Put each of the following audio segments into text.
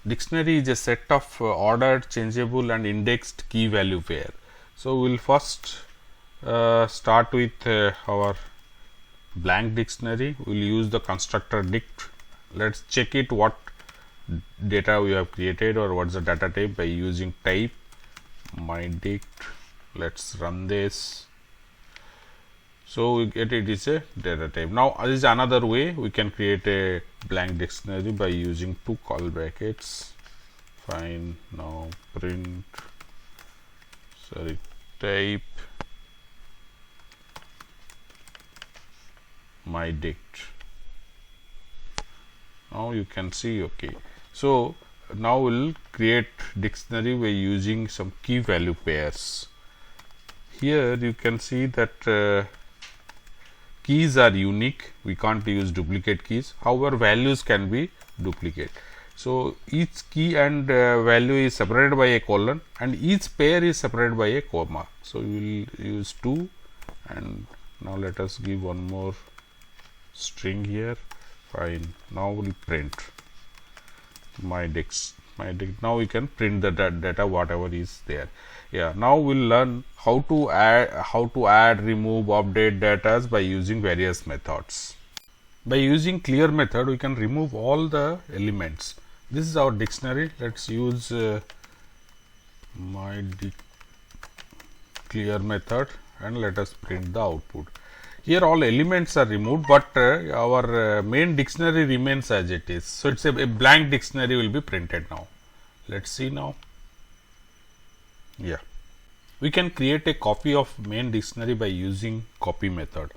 dictionary is a set of ordered, changeable and indexed key value pair. So, we will first start with our blank dictionary. We will use the constructor dict. Let us check it what data we have created or what is the data type by using type my dict. Let us run this. So, we get it is a data type. Now, this is another way we can create a blank dictionary by using two curly brackets. Fine. Now, print type my dict. Now, you can see okay. So, now we will create dictionary by using some key value pairs. Here you can see that keys are unique, we can't use duplicate keys, however values can be duplicate. So, each key and value is separated by a colon and each pair is separated by a comma. So, we will use 2 and now let us give one more string here. Fine. Now, we will print my dict. Now, we can print the data whatever is there. Yeah. Now, we will learn how to add, remove, update data by using various methods. By using clear method, we can remove all the elements. This is our dictionary. Let us use my clear method and let us print the output. Here all elements are removed, but our main dictionary remains as it is. So, it is a blank dictionary will be printed now. Let us see now. Yeah. We can create a copy of main dictionary by using copy method.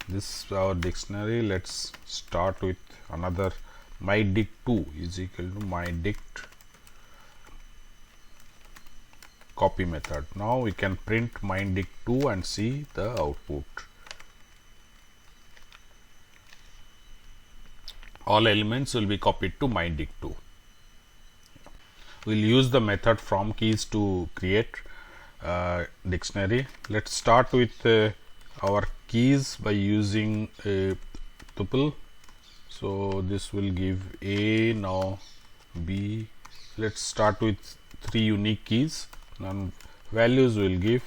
This is our dictionary. Let us start with another my dict 2 is equal to my dict copy method. Now, we can print my dict 2 and see the output. All elements will be copied to my dict 2. We will use the method from keys to create dictionary. Let us start with our keys by using a tuple. So, this will give A, now B. Let us start with 3 unique keys and values will give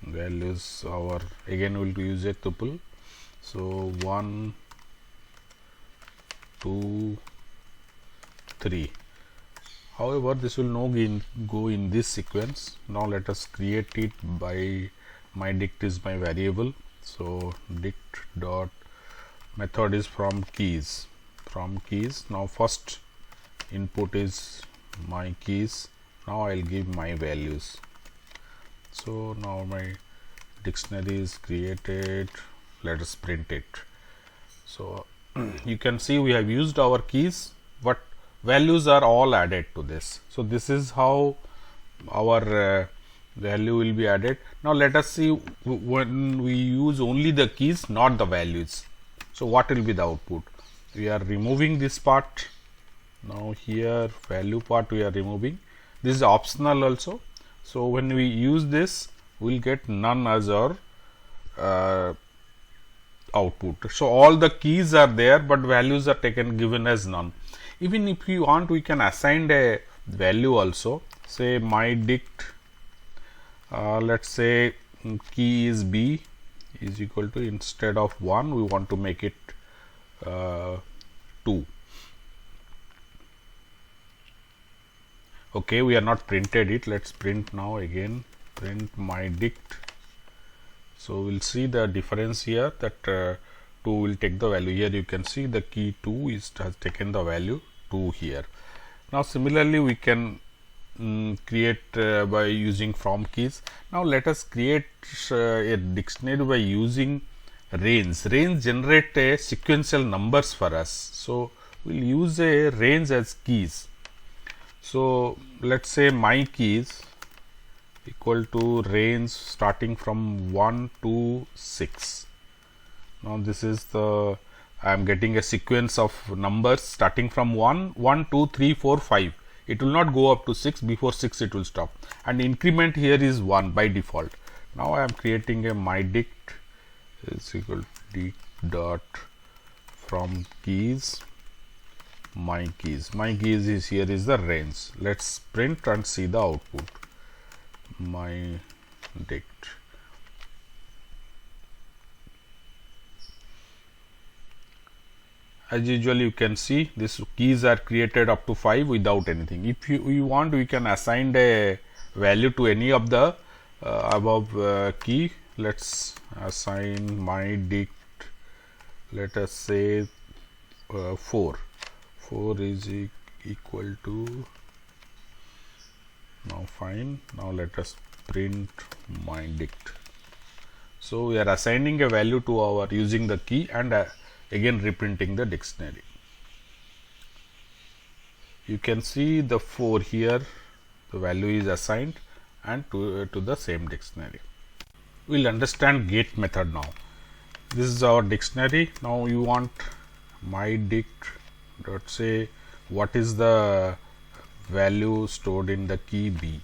values our again we will use a tuple. So, 1, 2, 3. However, this will not go in this sequence. Now, let us create it by my dict is my variable. So, dict dot method is from keys. Now, first input is my keys. Now, I will give my values. So, now my dictionary is created. Let us print it. So, you can see we have used our keys, but values are all added to this. So, this is how our value will be added. Now, let us see when we use only the keys, not the values. So, what will be the output? We are removing this part. Now, here value part we are removing. This is optional also. So, when we use this, we will get none as our output. So, all the keys are there, but values are given as none. Even if you want, we can assign a value also. Say my dict, let us say key is B is equal to, instead of 1, we want to make it 2. Okay, we are not printed it. Let us print now again. Print my dict. So, we will see the difference here that 2 will take the value. Here you can see the key 2 has taken the value 2 here. Now, similarly, we can create by using from keys. Now, let us create a dictionary by using range. Range generate a sequential numbers for us. So, we will use a range as keys. So, let us say my keys equal to range starting from 1 to 6. Now, this is the I am getting a sequence of numbers starting from 1, 1, 2, 3, 4, 5. It will not go up to 6. Before 6 it will stop, and increment here is 1 by default. Now, I am creating a my dict is equal to dict dot from keys my keys. My keys is here is the range. Let's print and see the output. My dict. As usual, you can see these keys are created up to 5 without anything. If you want, we can assign a value to any of the above key. Let's assign my dict, let us say 4. 4 is equal to, now fine. Now let us print my dict. So we are assigning a value to our using the key and again reprinting the dictionary. You can see the 4 here, the value is assigned and to the same dictionary. We will understand get method now. This is our dictionary. Now you want my dict dot say what is the value stored in the key B.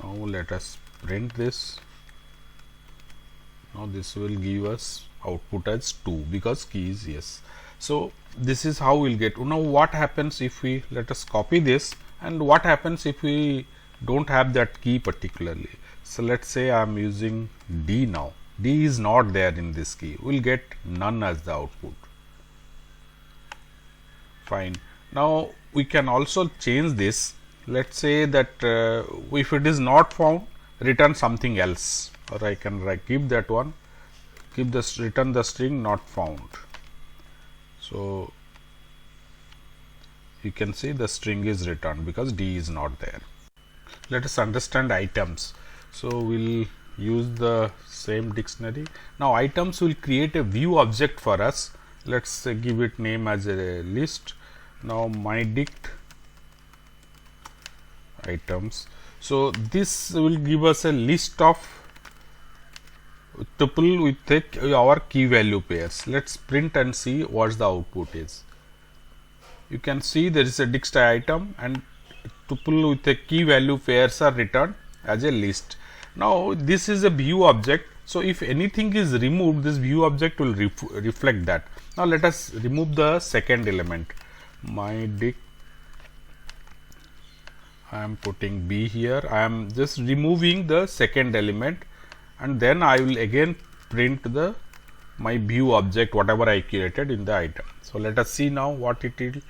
Now let us print this. Now this will give us output as 2 because key is yes. So this is how we'll get. Now what happens if we, let us copy this, and what happens if we don't have that key particularly. So let's say I am using D now. D is not there in this key. We'll get none as the output. Fine. Now we can also change this. Let's say that if it is not found, return something else, or I can keep that one. Keep this, return the string not found. So you can see the string is returned because D is not there. Let us understand items. So we'll use the same dictionary. Now items will create a view object for us. Let's give it name as a list. Now my dict items. So this will give us a list of tuple with our key value pairs. Let's print and see what the output is. You can see there is a dict item and tuple with a key value pairs are returned as a list. Now this is a view object. So if anything is removed, this view object will reflect that. Now let us remove the second element. My dict, I am putting B here. I am just removing the second element, and then I will again print the my view object whatever I created in the item. So let us see now what it is.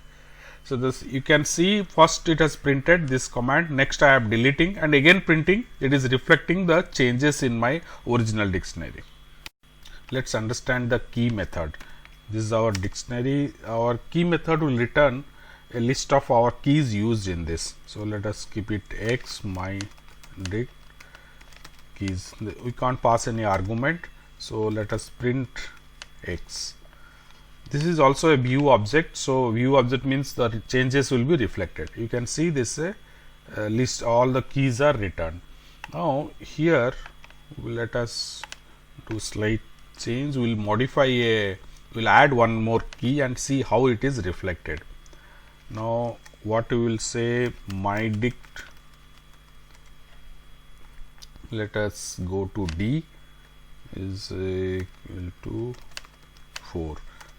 So this you can see first it has printed this command, next I am deleting and again printing. It is reflecting the changes in my original dictionary. Let's understand the key method. This is our dictionary. Our key method will return a list of our keys used in this. So let us keep it x my dict keys. We can't pass any argument. So let us print x. This is also a view object. So view object means the changes will be reflected. You can see this list, all the keys are returned. Now here let us do slight change. We'll modify we'll add one more key and see how it is reflected. Now what we will say, my dict, let us go to D is equal to 4.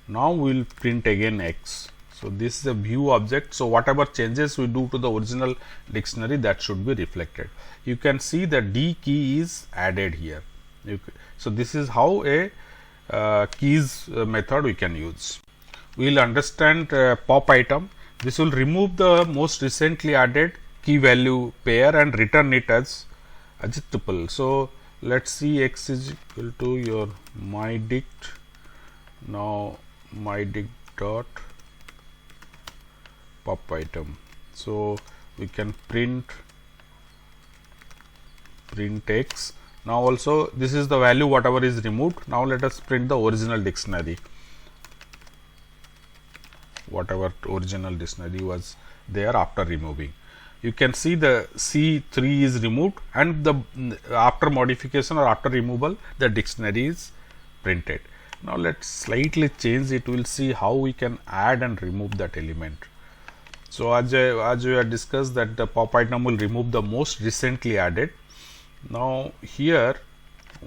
Now we will print again x. So this is a view object. So whatever changes we do to the original dictionary, that should be reflected. You can see the D key is added here. So this is how a keys method we can use. We will understand pop item. This will remove the most recently added key value pair and return it as a tuple. So let's see, x is equal to your my dict. Now my dict dot pop item. So we can print x. Now also this is the value whatever is removed. Now let us print the original dictionary. Whatever original dictionary was there after removing. You can see the C3 is removed, and the after modification or after removal the dictionary is printed. Now let's slightly change it. We'll see how we can add and remove that element. So as we have discussed that the pop item will remove the most recently added. Now here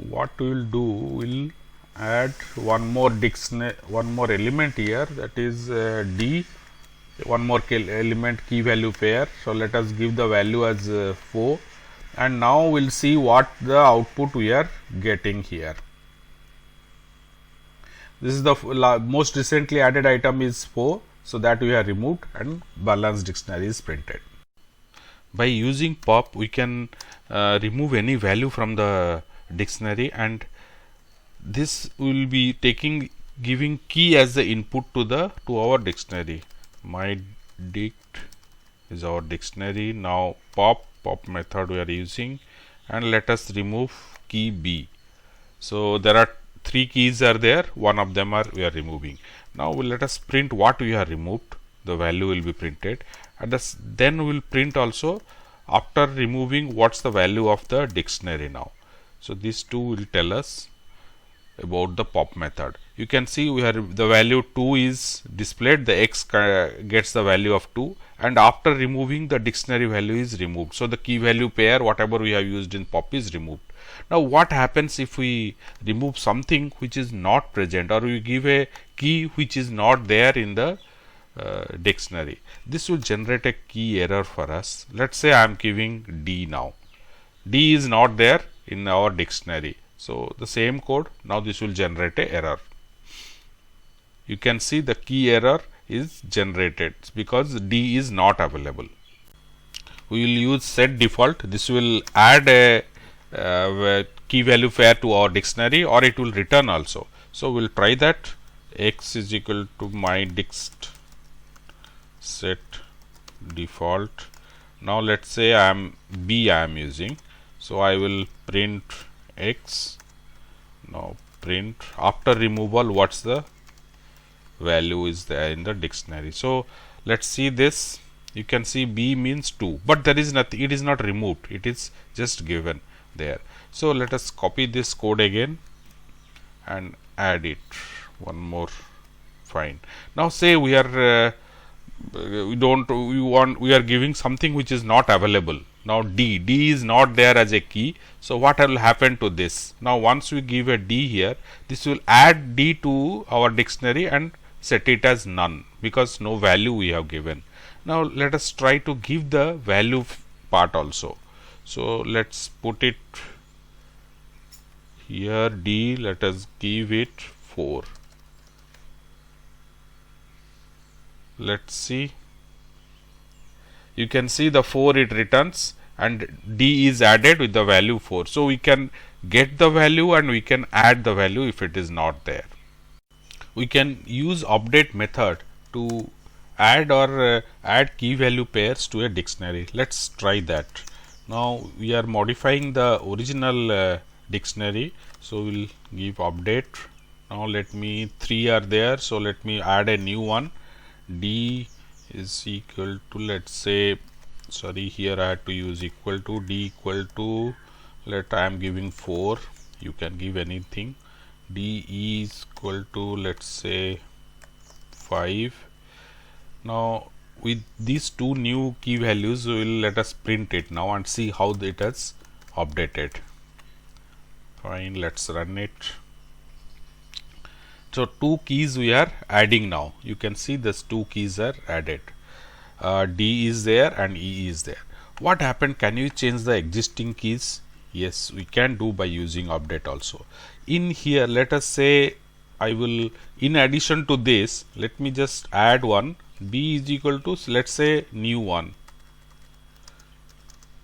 what we will do, we'll add one more element here, that is D one more element key value pair. So let us give the value as 4, and now we'll see what the output we are getting here. This is the most recently added item is 4, so that we have removed, and balanced dictionary is printed. By using pop, we can remove any value from the dictionary, and this will be giving key as the input to our dictionary. My dict is our dictionary. Now pop method we are using, and let us remove key B. So there are 3 keys are there, one of them we are removing. Now let us print what we have removed. The value will be printed, and then we will print also after removing what's the value of the dictionary now. So these two will tell us about the pop method. You can see we have the value 2 is displayed, the x gets the value of 2, and after removing the dictionary value is removed. So the key value pair whatever we have used in pop is removed. Now what happens if we remove something which is not present, or we give a key which is not there in the dictionary? This will generate a key error for us. Let's say I am giving D now. D is not there in our dictionary. So the same code, now this will generate a error. You can see the key error is generated because D is not available. We will use set default. This will add a key value pair to our dictionary, or it will return also. So we'll try that. X is equal to my dict set default. Now let's say I am using. So I will print X. Now print after removal what's the value is there in the dictionary. So let's see this. You can see B means 2, but there is nothing, it is not removed, it is just given there. So let us copy this code again and add it one more. Fine. Now say we are we are giving something which is not available. Now D is not there as a key. So what will happen to this? Now once we give a D here, this will add D to our dictionary and set it as none because no value we have given. Now let us try to give the value part also. So let's put it here D, let us give it 4. Let's see. You can see the 4 it returns and D is added with the value 4. So we can get the value and we can add the value if it is not there. We can use update method to add or add key value pairs to a dictionary. Let's try that. Now we are modifying the original dictionary. So we'll give update. Now let me 3 are there. So let me add a new one. D is equal to, let's say, sorry, here I had to use equal to, D equal to, I am giving 4, you can give anything. D is equal to, let's say, 5. Now with these two new key values, we will let us print it now and see how it has updated. Fine, let's run it. So 2 keys we are adding now. You can see these 2 keys are added. D is there and E is there. What happened? Can you change the existing keys? Yes, we can do by using update also. In here, let us say I will, in addition to this, let me just add one. B is equal to, let's say, new one.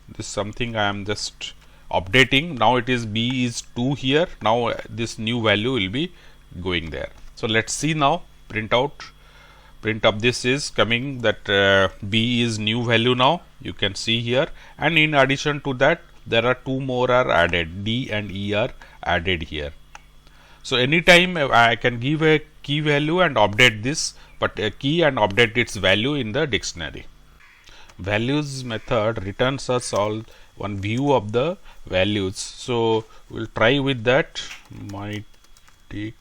This is something I am just updating. Now it is B is 2 here. Now this new value will be going there. So let's see now. Print up this is coming that B is new value now. You can see here, and in addition to that there are 2 more are added. D and E are added here. So anytime I can give a key value and update this, but a key and update its value in the dictionary. Values method returns us all one view of the values. So we'll try with that. My dict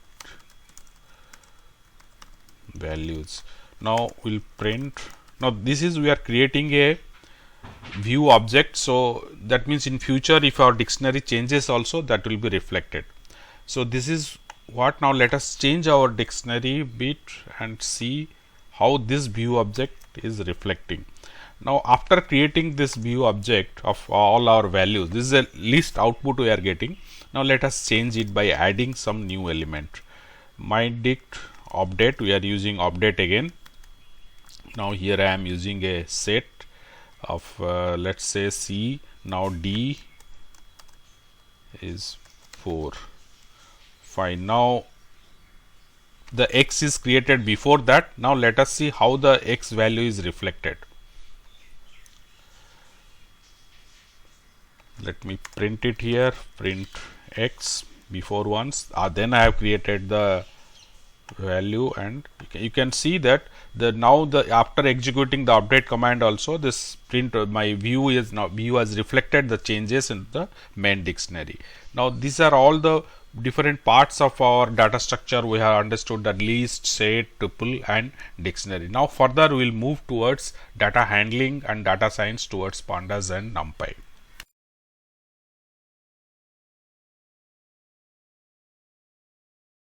values. Now we'll print. Now this is, we are creating a view object. So that means in future if our dictionary changes also, that will be reflected. So this is what. Now let us change our dictionary bit and see how this view object is reflecting. Now after creating this view object of all our values, this is a list output we are getting. Now let us change it by adding some new element. MyDict update, we are using update again. Now here I am using a set of let's say C. Now D is 4. Fine. Now the X is created before that. Now let us see how the X value is reflected. Let me print it here, print X before once, then I have created the value, and you can see that after executing the update command also, this print my view has reflected the changes in the main dictionary. Now these are all the different parts of our data structure. We have understood the list, set, tuple and dictionary. Now further we will move towards data handling and data science towards pandas and numpy.